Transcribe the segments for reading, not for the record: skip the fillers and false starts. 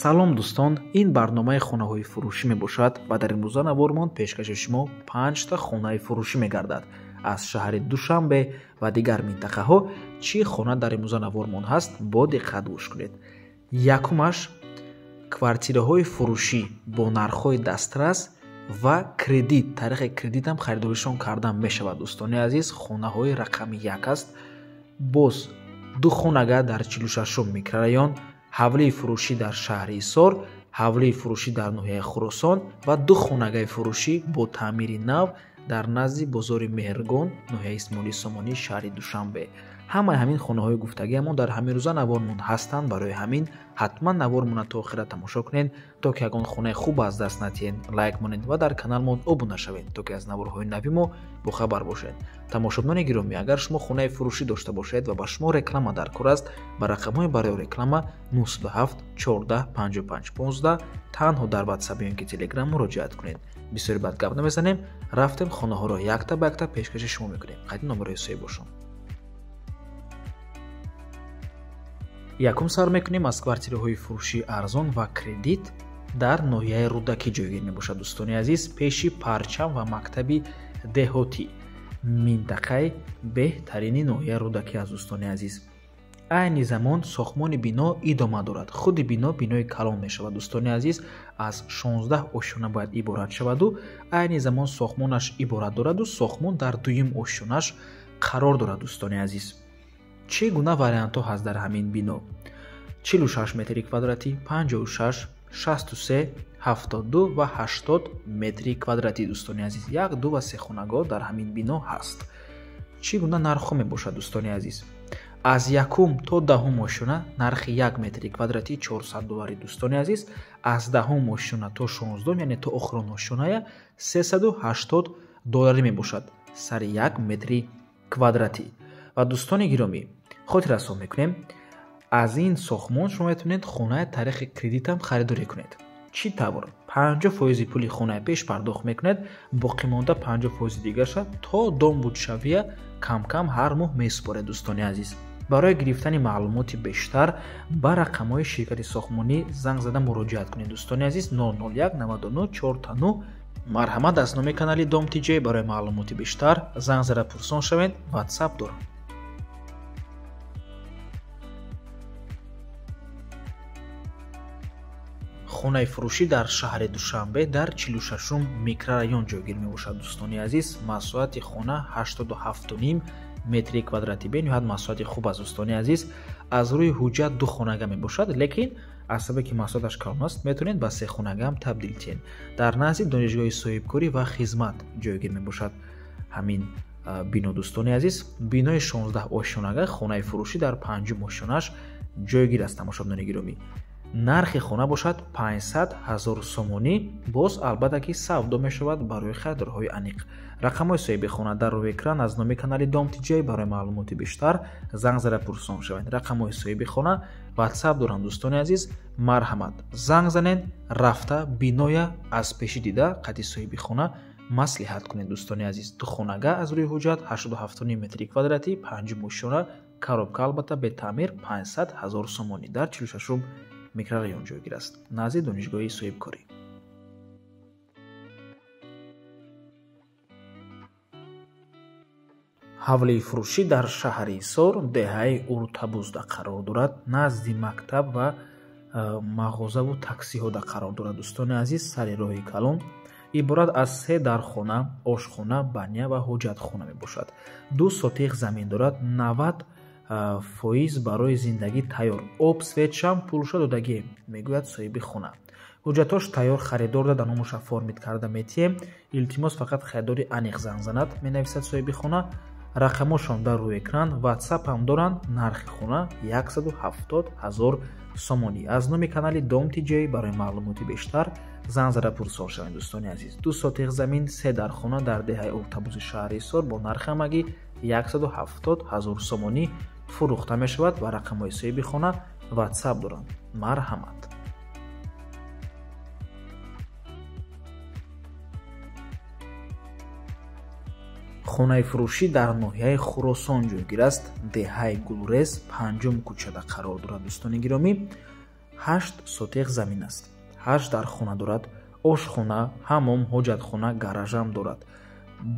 салом дӯстон, ин барномаи хонаҳои фурӯшӣ мебошад ва дар имрӯза навормон пешкаши шумо 5 хонаи фурӯшӣ мегардад. аз шаҳри Душанбе ва дигар минтақаҳо чӣ хона дар имрӯза навормон ҳаст, бо диққат гӯш кунед. Якумаш квартираҳои фурӯшӣ бо нархҳои дастрас ва кредит, тариқи кредитам харидоришон кардан мешавад. Дӯстони азиз, хонаҳои рақами 1 аст. боз 2 хонага дар 46 микрорайон, ҳавлии фурӯшӣ дар шаҳри Исор, ҳавлии фурӯшӣ дар ноҳияи Хуросон ва 2 хонагаи фурӯшӣ бо таъмири нав дар назди бозори Меҳргон, ноҳияи Исмоили Сомонӣ, шаҳри Душанбе. ҳамаи ҳамин хонаҳои гуфтагиамон дар ҳамин рӯза навормон ҳастанд. барои ҳамин ҳатман навормона то охира тамошо кунед, то ки ягон хонаи хуб аз даст натиҳед, лайк монед ва дар каналмон обуна шавед, то ки аз наворҳои нави мо бохабар бошед. тамошобинони гиромӣ, агар шумо хонаи фурӯшӣ дошта бошед ва ба шумо реклама дар кор аст, ба рақамҳои барои реклама 97 14 55 15 танҳо дар WhatsApp ё ин ки Telegram муроҷиат кунед. бисёри бад гап намезанем, рафтем хонаҳоро якта ба якта пешкаши шумо мекунем. қайди номерои соҳӣ бошон. якум сар мекунем аз квартираҳои фурӯшии арзон ва кредит дар ноҳияи Рудакӣ ҷойгир мебошад. дӯстони азиз, пеши Парчам ва мактаби деҳотӣ, минтақаи беҳтарини ноҳияи Рудакӣ аст. дӯстони азиз, айни замон сохтмони бино идома дорад. худи бинои калон мешавад. дӯстони азиз, аз 16 ошёна бояд иборат шаваду айни замон сохтмонаш иборат дораду сохтмон дар дуюм ошёнаш қарор дорад. дӯстони азиз, чӣ гуна вариантҳо ҳаст дар ҳамин бино? 46 метри квадратӣ, 56, 63, 72 ва 80 метри квадратӣ. дӯстони азиз, 1, 2 ва 3 хонагоҳ дар ҳамин бино ҳаст. чӣ гуна нархҳо мебошад? дӯстони азиз, аз 1 то 10 ошёна нархи 1 метри квадратӣ $400. дӯстони азиз, аз 10 ошёна то 16, яъне то охирон ошёная $380 мебошад сари 1 метри квадратӣ. ва дӯстони гиромӣ, хотиррасон мекунем, аз ин сохтмон шумо метавонед хонаи тариқи кредитам харидорӣ кунед. чӣ тавр? 50% пули хонаи пеш пардохт мекунед, боқимонда 50% дигаша то дом будшавия кам кам ҳар моҳ месупоред. дӯстони азиз, барои гирифтани маълумоти бештар ба рақамҳои ширкати сохтмонӣ занг зада муроҷиат кунед. дӯстони азиз, 001 99 4 марҳамат. аз номи канали Dom TJ барои маълумоти бештар занг зада пурсон шавед. WhatsApp дорам. хонаи фурӯшӣ дар шаҳри Душанбе дар 46 микрорайон ҷойгир мебошад. дӯстони азиз, масоҳати хона 87.5 метри квадратӣ. бениҳоят масоҳати хуб аст. дӯстони азиз, аз рӯи ҳуҷҷат 2 хонага мебошад, лекин аз сабаби ки масоҳаташ калон аст, метавонед ба 3 хонага ҳам табдил тиҳед. дар назди донишгоҳи соҳибкорӣ ва хизмат ҷойгир мебошад ҳамин бино. дӯстони азиз, бинои 16 ошёнага хонаи фурӯшӣ дар 5 ошёнаш ҷойгир аст. тамошобинони гиромӣ, нархи хона бошад 500 000 сомонӣ. боз албатта ки савдо мешавад барои харидорҳои аниқ. рақамҳои соҳиби хона дар рӯи экран. аз номи канали Dom TJ барои маълумоти бештар занг зада пурсон шавед. рақамҳои соҳиби хона WhatsApp доранд. дӯстони азиз, марҳамат, занг занед, рафта биноя аз пеши дида қадди соҳиби хона маслиҳат кунед. дӯстони азиз, 2 хонага аз рӯи ҳуҷҷат 87 метри квадратӣ, 5 ошёна, коробка албатта бе таъмир, 500 000 сомонӣ дар 46 микрорайон ҷойгир аст, назди донишгоҳи соҳибкорӣ. ҳавлии фурӯшӣ дар шаҳри Исор, деҳаи Уртабузда қарор дорад, назди мактаб ва мағозаву таксиҳода қарор дорад. дӯстони азиз, сари роҳи калон, иборат аз 3 дархона, ошхона, баня ва ҳоҷатхона мебошад. 2 сотиқ замин дорад, 90% барои зиндагӣ тайёр. об, свет, шам пулша додагӣ, мегӯяд соҳиби хона. ҳуҷҷатош тайёр харидор дада, номуша формит карда метиҳем. илтимос фақат харидори аниқ занг занад, менависад соҳиби хона. рақамошон дар рӯи экран. WhatsApp ҳам доранд. нархи хона 170 000 сомонӣ. аз номи канали Dom TJ барои маълумоти бештар занг зада пурсон шавед. дӯстони азиз, 2 сотиқ замин, 3 дархона дар деҳаи Уртабузи шаҳри Исор бо нархи ҳамагӣ 170 000 сомонӣ фурӯхта мешавад ва рақамҳои соҳиби хона WhatsApp доранд. марҳамат. хонаи фурӯшӣ дар ноҳияи Хуросон ҷойгир аст. деҳаи Гулрез 5 кӯчада қарор дорад. дӯстони гиромӣ, 8 сотиқ замин аст. 8 дар хона дорад. ошхона, ҳамом, ҳоҷатхона, гаражам дорад.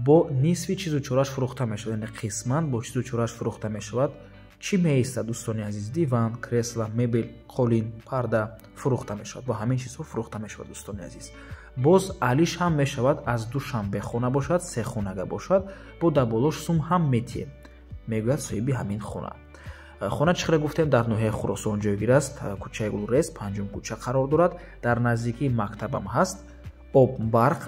бо нисфи чизу чораш фурӯхта мешавад, яъне қисман бо чизу чораш фурӯхта мешавад. чӣ меистад дӯстони азиз? диван, кресла, мебел, қолин, парда фурӯхта мешавад. бо ҳамин чизҳо фурӯхта мешавад дӯстони азиз. боз алиш ҳам мешавад аз душанбе хона бошад, се хонага бошад, бо даболош сум ҳам метиҳем, мегӯяд соҳиби ҳамин хона. хона чӣ хеле гуфтем дар ноҳияи Хуросон ҷойгир аст. кӯчаи Гулрез 5-ум кӯча қарор дорад. дар наздикии мактабам ҳаст. об, барқ,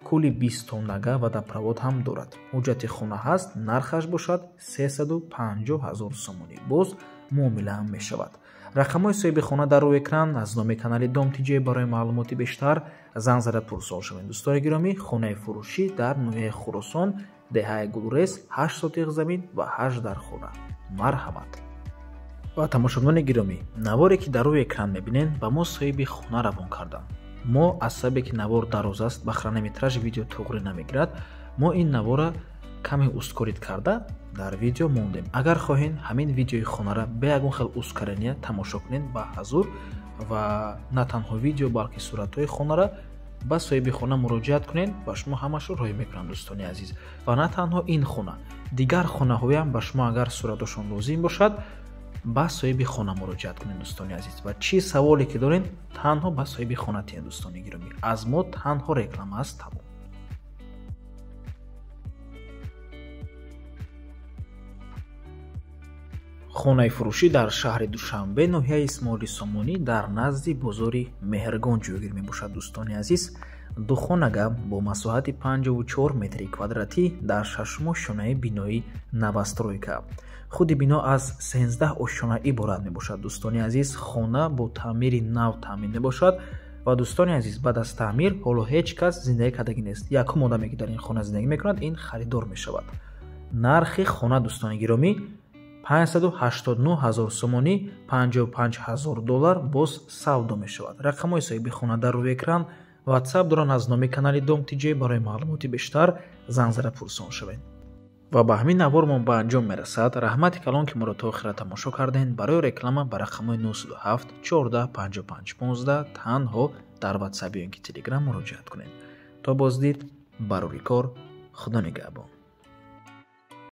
кӯли 20 тоннага ва водопровод ҳам дорад. ҳуҷҷати хона ҳаст. нархаш бошад 350 000 сомонӣ. боз муомила ҳам мешавад. рақамҳои соҳиби хона дар рӯи экран. аз номи канали Дом Тиҷе барои маълумоти бештар занг зада пурсол шавед. дӯстони гиромӣ, хонаи фурӯшӣ дар ноҳияи Хуросон, деҳаи Гулрез, 8 сотиқ замин ва 8 дар хона. марҳамат. ва тамошобинони гиромӣ, наворе ки дар рӯи экран мебинед ба мо соҳиби хона равон карданд. мо аз сабабе ки навор дароз аст ба хронометражи видео тоғри намегирад, мо ин навора каме ускорид карда дар видео мондем. агар хоҳед ҳамин видеои хонара бе ягон хел ускорения тамошо кунед ба ҳазур ва на танҳо видео балки суратҳои хонара ба соҳиби хона муроҷиат кунед. ба шумо ҳамашро роҳӣ мекунам дӯстони азиз. ва на танҳо ин хона, дигар хонаҳоям ба шумо агар сураташон лозим бошад, ба соҳиби хона муроҷиат кунед дӯстони азиз. ва чӣ саволе ки доред танҳо ба соҳиби хона тиҳед дӯстони гиромӣ. аз мо танҳо реклама аст. тамом. хонаи фурӯшӣ дар шаҳри Душанбе, ноҳияи Исмоили Сомонӣ, дар назди бозори Меҳргон ҷойгир мебошад дӯстони азиз. ду хонага бо масоҳати 54 метри квадратӣ дар 6-ум ошонаи бинои навастройка. худи бино аз 13 ошона иборат мебошад дӯстони азиз. хона бо таъмири нав таъмин мебошад ва дӯстони азиз баъд аз таъмир ҳоло ҳеҷ кас зиндагӣ кардагӣ нест. якум одаме ки дар ин хона зиндагӣ мекунад, ин харидор мешавад. нархи хона дӯстони гиромӣ 589 000 сомонӣ, 55 000 доллар боз савдо мешавад. рақамҳои соҳиби хона дар рӯи экран. ватсап доранд. аз номи канали Дом Тиҷе барои маълумоти бештар занг зада пурсон шавед. ва ба ҳамин навормон ба анҷом мерасад. раҳмати калон ки моро то охира тамошо кардем. барои реклама ба рақамҳои 97 14 55 15 танҳо дар ватсап ё ин ки телеграм муроҷиат кунед. то боздид, барори кор. худо нигаҳбон.